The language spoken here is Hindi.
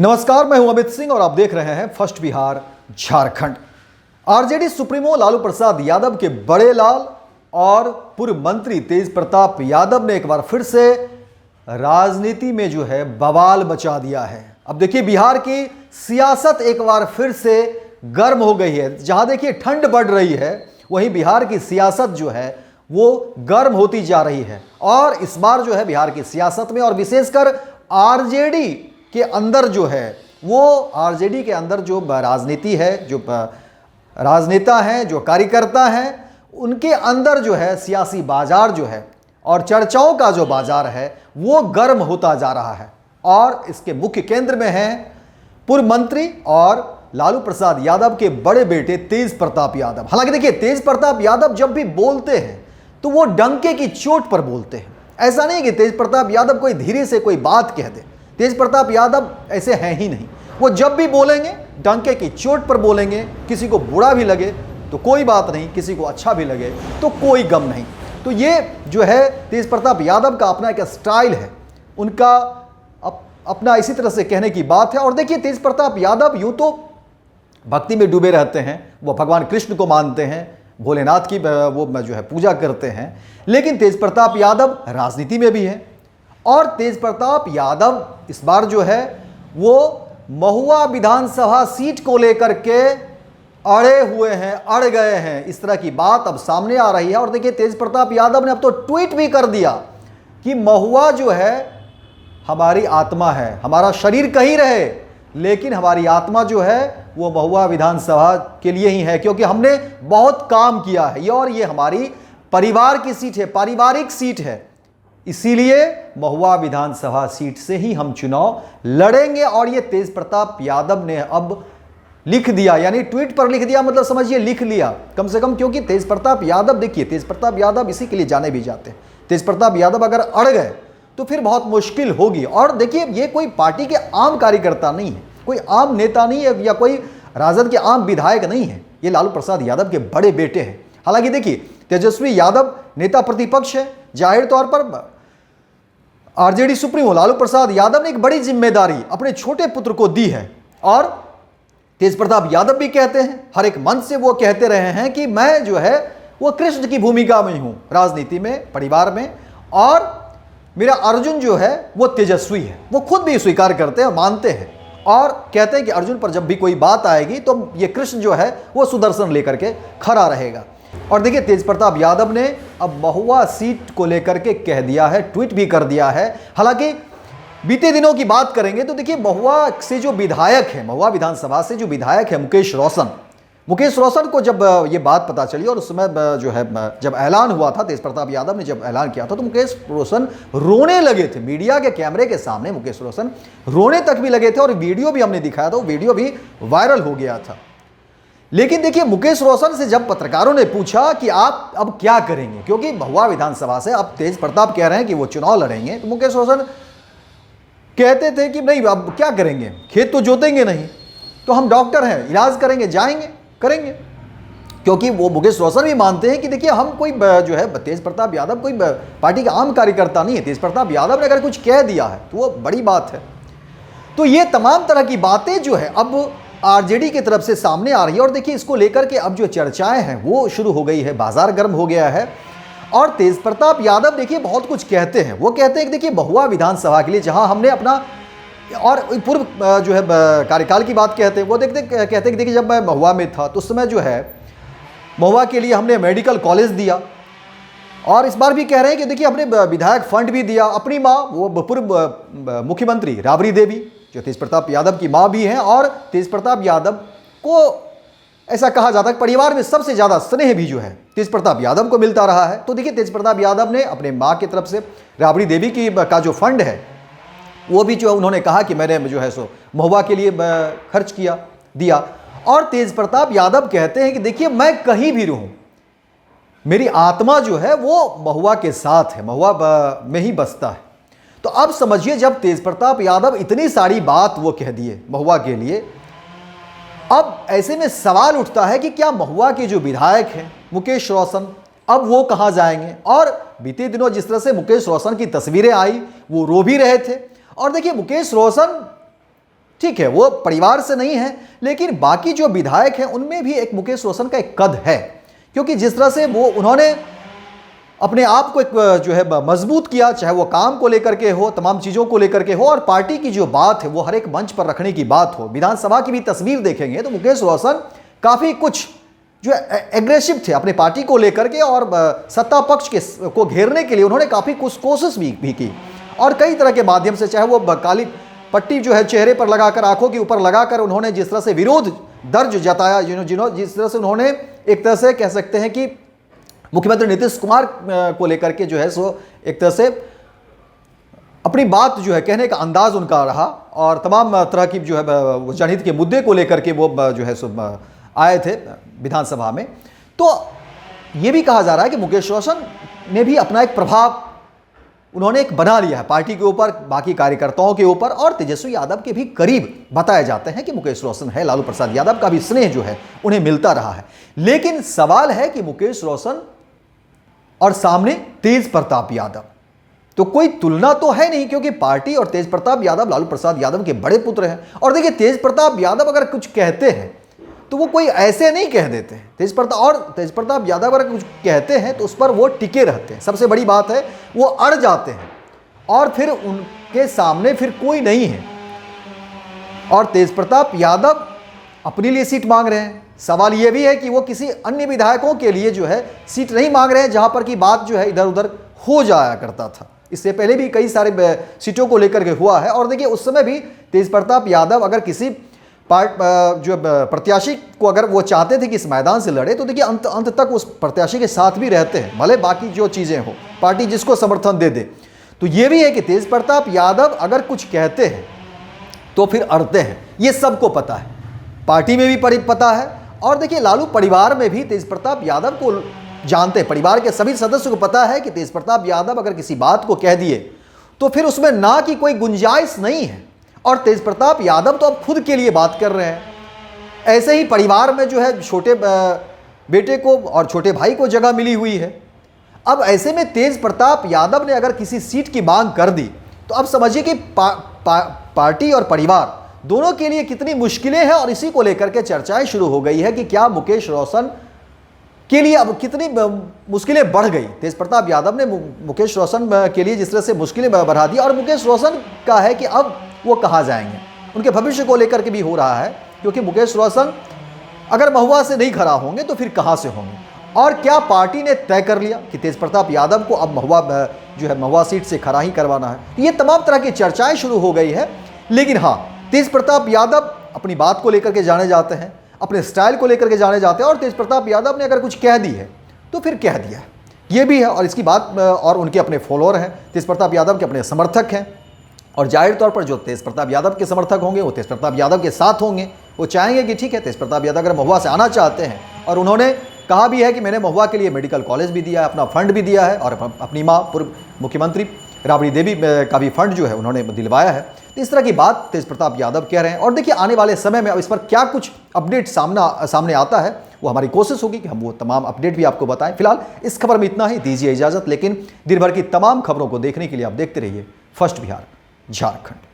नमस्कार, मैं हूं अमित सिंह और आप देख रहे हैं first Bihar Jharkhand. RJD supremo Lalu Prasad Yadav के बड़े लाल और पूर्व मंत्री तेज प्रताप यादव ने एक बार फिर से राजनीति में जो है बवाल मचा दिया है। अब देखिए, बिहार की सियासत एक बार फिर से गर्म हो गई है। जहां देखिए ठंड बढ़ रही है, वहीं बिहार की सियासत जो है वो गर्म होती जा रही है। और इस बार जो है बिहार की सियासत में और विशेषकर आरजेडी के अंदर जो है वो आरजेडी के अंदर जो राजनीति है, जो राजनेता हैं, जो कार्यकर्ता हैं, उनके अंदर जो है सियासी बाजार जो है और चर्चाओं का जो बाजार है वो गर्म होता जा रहा है। और इसके मुख्य केंद्र में हैं पूर्व मंत्री और लालू प्रसाद यादव के बड़े बेटे तेज प्रताप यादव। हालांकि देखिए, तेज प्रताप यादव जब भी बोलते हैं तो वो डंके की चोट पर बोलते हैं। ऐसा नहीं कि तेज प्रताप यादव कोई धीरे से कोई बात कह दे। तेज प्रताप यादव ऐसे हैं ही नहीं। वो जब भी बोलेंगे डंके की चोट पर बोलेंगे। किसी को बुरा भी लगे तो कोई बात नहीं, किसी को अच्छा भी लगे तो कोई गम नहीं। तो ये जो है तेज प्रताप यादव का अपना एक स्टाइल है, उनका अपना इसी तरह से कहने की बात है। और देखिए, तेज प्रताप यादव यूं तो भक्ति में डूबे रहते हैं, वो भगवान कृष्ण को मानते हैं, भोलेनाथ की वो जो है पूजा करते हैं। लेकिन तेज प्रताप यादव राजनीति में भी हैं। और तेज प्रताप यादव इस बार जो है वो महुआ विधानसभा सीट को लेकर के अड़े हुए हैं, अड़ गए हैं। इस तरह की बात अब सामने आ रही है। और देखिए, तेज प्रताप यादव ने अब तो ट्वीट भी कर दिया कि महुआ जो है हमारी आत्मा है, हमारा शरीर कहीं रहे लेकिन हमारी आत्मा जो है वो महुआ विधानसभा के लिए ही है, क्योंकि हमने बहुत काम किया है और ये हमारी परिवार की सीट है, पारिवारिक सीट है। इसीलिए महुआ विधानसभा सीट से ही हम चुनाव लड़ेंगे। और ये तेज प्रताप यादव ने अब लिख दिया, यानी ट्वीट पर लिख दिया, मतलब समझिए लिख लिया कम से कम। क्योंकि तेज प्रताप यादव, देखिए तेज प्रताप यादव इसी के लिए जाने भी जाते हैं। तेज प्रताप यादव अगर अड़ गए तो फिर बहुत मुश्किल होगी। और देखिए, ये कोई पार्टी के आम कार्यकर्ता नहीं है, कोई आम नेता नहीं है या कोई राजद के आम विधायक नहीं है। ये लालू प्रसाद यादव के बड़े बेटे हैं। हालांकि देखिए, तेजस्वी यादव नेता प्रतिपक्ष है। जाहिर तौर पर आरजेडी सुप्रीमो लालू प्रसाद यादव ने एक बड़ी जिम्मेदारी अपने छोटे पुत्र को दी है। और तेज प्रताप यादव भी कहते हैं, हर एक मंच से वो कहते रहे हैं कि मैं जो है वो कृष्ण की भूमिका में हूं राजनीति में, परिवार में। और मेरा अर्जुन जो है वो तेजस्वी है। वो खुद भी स्वीकार करते हैं, मानते हैं और कहते हैं कि अर्जुन पर जब भी कोई बात आएगी तो ये कृष्ण जो है वो सुदर्शन लेकर के खड़ा रहेगा। और देखिए, तेज प्रताप यादव ने अब महुआ सीट को लेकर के कह दिया है, ट्वीट भी कर दिया है। हालांकि बीते दिनों की बात करेंगे तो देखिए, महुआ से जो विधायक है, महुआ विधानसभा से जो विधायक है मुकेश रोशन को जब ये बात पता चली और उस समय जो है जब ऐलान हुआ था, तेज प्रताप यादव ने जब ऐलान किया था तो मुकेश रोशन रोने लगे थे। मीडिया के कैमरे के सामने मुकेश रोशन रोने तक भी लगे थे और वीडियो भी हमने दिखाया था, वो वीडियो भी वायरल हो गया था। लेकिन देखिए, मुकेश रोशन से जब पत्रकारों ने पूछा कि आप अब क्या करेंगे, क्योंकि महुआ विधानसभा से अब तेज प्रताप कह रहे हैं कि वो चुनाव लड़ेंगे, तो मुकेश रोशन कहते थे कि नहीं, अब क्या करेंगे, खेत तो जोतेंगे नहीं, तो हम डॉक्टर हैं, इलाज करेंगे, जाएंगे, करेंगे। क्योंकि वो मुकेश रोशन भी मानते हैं कि देखिए, हम कोई जो है तेज प्रताप यादव कोई पार्टी का आम कार्यकर्ता नहीं है। तेज प्रताप यादव ने अगर कुछ कह दिया है तो वो बड़ी बात है। तो ये तमाम तरह की बातें जो है अब आरजेडी की तरफ से सामने आ रही है। और देखिए, इसको लेकर के अब जो चर्चाएं हैं वो शुरू हो गई है, बाजार गर्म हो गया है। और तेज प्रताप यादव देखिए बहुत कुछ कहते हैं। वो कहते हैं कि देखिए, महुआ विधानसभा के लिए जहां हमने अपना और पूर्व जो है कार्यकाल की बात कहते हैं, वो कहते हैं कि देखिए, जब मैं महुआ में था तो उस समय जो है महुआ के लिए हमने मेडिकल कॉलेज दिया। और इस बार भी कह रहे हैं कि देखिए, हमने विधायक फंड भी दिया। अपनी माँ, वो पूर्व मुख्यमंत्री राबड़ी देवी जो तेज प्रताप यादव की मां भी हैं, और तेज प्रताप यादव को ऐसा कहा जाता है कि परिवार में सबसे ज़्यादा स्नेह भी जो है तेज प्रताप यादव को मिलता रहा है। तो देखिए, तेज प्रताप यादव ने अपने मां की तरफ से राबड़ी देवी की का जो फंड है वो भी जो उन्होंने कहा कि मैंने जो है सो महुआ के लिए खर्च दिया। और तेज प्रताप यादव कहते हैं कि देखिए, मैं कहीं भी रहूं, मेरी आत्मा जो है वो महुआ के साथ है, महुआ में ही बसता है। तो अब समझिए, जब तेज प्रताप यादव इतनी सारी बात वो कह दिए महुआ के लिए, अब ऐसे में सवाल उठता है कि क्या महुआ के जो विधायक हैं मुकेश रोशन, अब वो कहां जाएंगे। और बीते दिनों जिस तरह से मुकेश रोशन की तस्वीरें आई, वो रो भी रहे थे। और देखिए, मुकेश रोशन ठीक है, वो परिवार से नहीं है, लेकिन बाकी जो विधायक हैं उनमें भी एक मुकेश रोशन का एक कद है, क्योंकि जिस तरह से वो उन्होंने अपने आप को एक जो है मजबूत किया, चाहे वो काम को लेकर के हो, तमाम चीज़ों को लेकर के हो, और पार्टी की जो बात है वो हर एक मंच पर रखने की बात हो। विधानसभा की भी तस्वीर देखेंगे तो मुकेश रोशन काफ़ी कुछ जो एग्रेसिव थे अपने पार्टी को लेकर के, और सत्ता पक्ष को घेरने के लिए उन्होंने काफ़ी कुछ कोशिश भी की, और कई तरह के माध्यम से, चाहे वो काली पट्टी जो है चेहरे पर लगाकर, आंखों के ऊपर लगाकर उन्होंने जिस तरह से विरोध दर्ज जताया, जिस तरह से उन्होंने एक तरह से कह सकते हैं कि मुख्यमंत्री नीतीश कुमार को लेकर के जो है सो एक तरह से अपनी बात जो है कहने का अंदाज उनका रहा, और तमाम तरह की जो है जनहित के मुद्दे को लेकर के वो जो है सो आए थे विधानसभा में। तो ये भी कहा जा रहा है कि मुकेश रोशन ने भी अपना एक प्रभाव उन्होंने एक बना लिया है पार्टी के ऊपर, बाकी कार्यकर्ताओं के ऊपर, और तेजस्वी यादव के भी करीब बताए जाते हैं कि मुकेश रोशन है। लालू प्रसाद यादव का भी स्नेह जो है उन्हें मिलता रहा है। लेकिन सवाल है कि मुकेश रोशन और सामने तेज प्रताप यादव, तो कोई तुलना तो है नहीं, क्योंकि पार्टी और तेज प्रताप यादव लालू प्रसाद यादव के बड़े पुत्र हैं। और देखिए, तेज प्रताप यादव अगर कुछ कहते हैं तो वो कोई ऐसे नहीं कह देते हैं। तेज प्रताप यादव अगर कुछ कहते हैं तो उस पर वो टिके रहते हैं। सबसे बड़ी बात है वो अड़ जाते हैं, और फिर उनके सामने फिर कोई नहीं है। और तेज प्रताप यादव अपने लिए सीट मांग रहे हैं। सवाल ये भी है कि वो किसी अन्य विधायकों के लिए जो है सीट नहीं मांग रहे हैं, जहां पर की बात जो है इधर उधर हो जाया करता था। इससे पहले भी कई सारे सीटों को लेकर के हुआ है। और देखिए, उस समय भी तेज प्रताप यादव अगर किसी जो प्रत्याशी को अगर वो चाहते थे कि इस मैदान से लड़े, तो देखिए अंत तक उस प्रत्याशी के साथ भी रहते हैं, भले बाकी जो चीज़ें हो, पार्टी जिसको समर्थन दे दे। तो ये भी है कि तेज प्रताप यादव अगर कुछ कहते हैं तो फिर अड़ते हैं। ये सबको पता है, पार्टी में भी पता है, और देखिए लालू परिवार में भी तेज प्रताप यादव को जानते हैं। परिवार के सभी सदस्यों को पता है कि तेज प्रताप यादव अगर किसी बात को कह दिए तो फिर उसमें ना की कोई गुंजाइश नहीं है। और तेज प्रताप यादव तो अब खुद के लिए बात कर रहे हैं। ऐसे ही परिवार में जो है छोटे बेटे को और छोटे भाई को जगह मिली हुई है। अब ऐसे में तेज प्रताप यादव ने अगर किसी सीट की मांग कर दी तो अब समझिए कि पार्टी और परिवार दोनों के लिए कितनी मुश्किलें हैं। और इसी को लेकर के चर्चाएं शुरू हो गई है कि क्या मुकेश रोशन के लिए अब कितनी मुश्किलें बढ़ गई। तेज प्रताप यादव ने मुकेश रोशन के लिए जिस तरह से मुश्किलें बढ़ा दी, और मुकेश रोशन का है कि अब वो कहाँ जाएंगे, उनके भविष्य को लेकर के भी हो रहा है। क्योंकि मुकेश रोशन अगर महुआ से नहीं खड़ा होंगे तो फिर कहाँ से होंगे। और क्या पार्टी ने तय कर लिया कि तेज प्रताप यादव को अब महुआ सीट से खड़ा ही करवाना है। ये तमाम तरह की चर्चाएं शुरू हो गई है। लेकिन हाँ, तेज प्रताप यादव अपनी बात को लेकर के जाने जाते हैं, अपने स्टाइल को लेकर के जाने जाते हैं, और तेज प्रताप यादव ने अगर कुछ कह दी है तो फिर कह दिया, ये भी है। और इसकी बात, और उनके अपने फॉलोअर हैं, तेज प्रताप यादव के अपने समर्थक हैं, और जाहिर तौर पर जो तेज प्रताप यादव के समर्थक होंगे वो तेज प्रताप यादव के साथ होंगे। वो चाहेंगे कि ठीक है, तेज प्रताप यादव अगर महुआ से आना चाहते हैं, और उन्होंने कहा भी है कि मैंने महुआ के लिए मेडिकल कॉलेज भी दिया है, अपना फंड भी दिया है, और अपनी माँ पूर्व मुख्यमंत्री राबड़ी देवी का भी फंड जो है उन्होंने दिलवाया है। तो इस तरह की बात तेज प्रताप यादव कह रहे हैं। और देखिए, आने वाले समय में अब इस पर क्या कुछ अपडेट सामने आता है, वो हमारी कोशिश होगी कि हम वो तमाम अपडेट भी आपको बताएं। फिलहाल इस खबर में इतना ही, दीजिए इजाजत। लेकिन दिन भर की तमाम खबरों को देखने के लिए आप देखते रहिए फर्स्ट बिहार झारखंड।